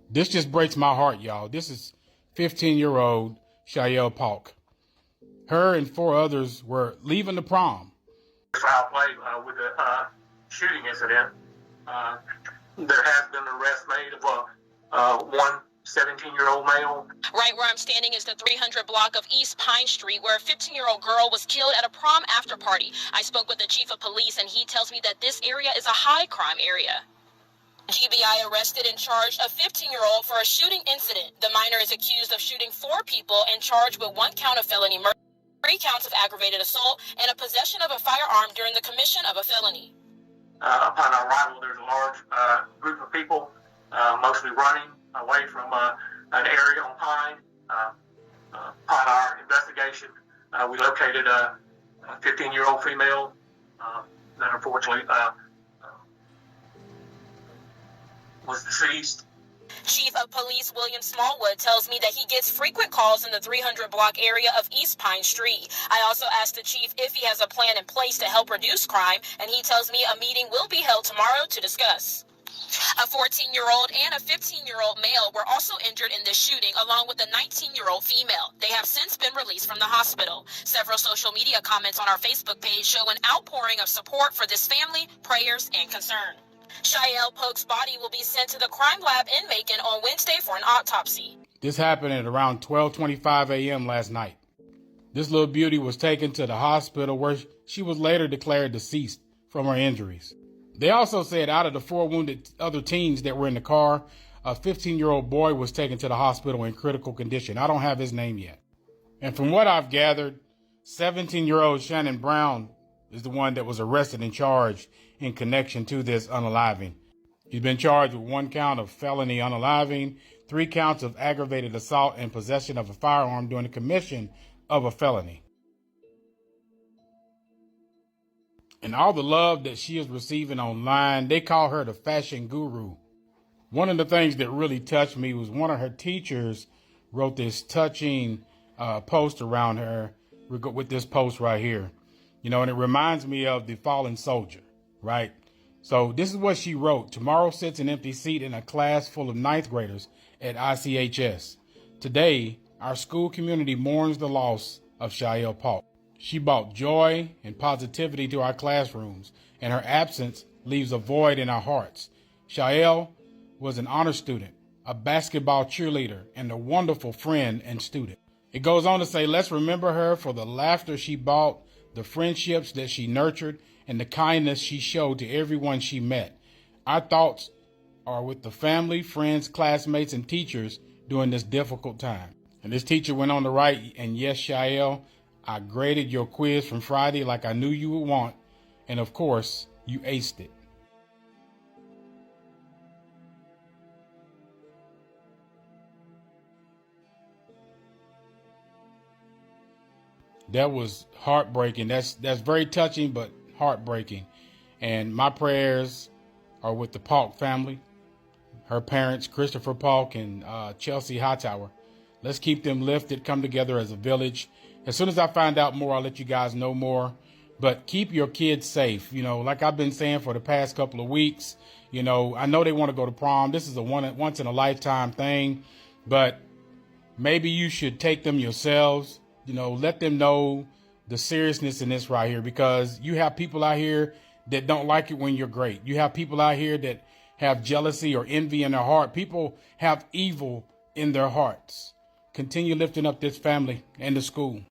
This just breaks my heart, y'all. This is 15-year-old Shael Polk. Her and four others were leaving the prom. Foul play with the shooting incident. There has been an arrest made of one 17-year-old male. Right where I'm standing is the 300 block of East Pine Street, where a 15-year-old girl was killed at a prom after party. I spoke with the chief of police, and he tells me that this area is a high crime area. GBI arrested and charged a 15-year-old for a shooting incident. The minor is accused of shooting 4 people and charged with 1 count of felony murder, 3 counts of aggravated assault, and a possession of a firearm during the commission of a felony. Upon our arrival, there's a large group of people, mostly running away from an area on Pine. Upon our investigation, we located a 15-year-old female that unfortunately was deceased. Chief of Police William Smallwood tells me that he gets frequent calls in the 300 block area of East Pine Street. I also asked the chief if he has a plan in place to help reduce crime, and he tells me a meeting will be held tomorrow to discuss. A 14-year-old and a 15-year-old male were also injured in this shooting, along with a 19-year-old female. They have since been released from the hospital. Several social media comments on our Facebook page show an outpouring of support for this family, prayers, and concern. Shael Polk's body will be sent to the crime lab in Macon on Wednesday for an autopsy. This happened at around 12:25 a.m. last night. This little beauty was taken to the hospital where she was later declared deceased from her injuries. They also said out of the 4 wounded other teens that were in the car, a 15-year-old boy was taken to the hospital in critical condition. I don't have his name yet. And from what I've gathered, 17-year-old Shannon Brown is the one that was arrested and charged in connection to this unaliving. He's been charged with 1 count of felony unaliving, 3 counts of aggravated assault and possession of a firearm during the commission of a felony. And all the love that she is receiving online, they call her the fashion guru. One of the things that really touched me was one of her teachers wrote this touching post around her with this post right here. You know, and it reminds me of the fallen soldier, right? So this is what she wrote. Tomorrow sits an empty seat in a class full of 9th graders at ICHS. Today, our school community mourns the loss of Shael Polk. She brought joy and positivity to our classrooms, and her absence leaves a void in our hearts. Shael was an honor student, a basketball cheerleader, and a wonderful friend and student. It goes on to say, let's remember her for the laughter she brought, the friendships that she nurtured, and the kindness she showed to everyone she met. Our thoughts are with the family, friends, classmates, and teachers during this difficult time. And this teacher went on to write, and yes, Shael, I graded your quiz from Friday like I knew you would want, and of course, you aced it. That was heartbreaking. That's very touching, but heartbreaking. And my prayers are with the Polk family, her parents, Christopher Polk and Chelsea Hightower. Let's keep them lifted, come together as a village. As soon as I find out more, I'll let you guys know more. But keep your kids safe. You know, like I've been saying for the past couple of weeks, you know, I know they want to go to prom. This is a once in a lifetime thing, but maybe you should take them yourselves. You know, let them know the seriousness in this right here, because you have people out here that don't like it when you're great. You have people out here that have jealousy or envy in their heart. People have evil in their hearts. Continue lifting up this family and the school.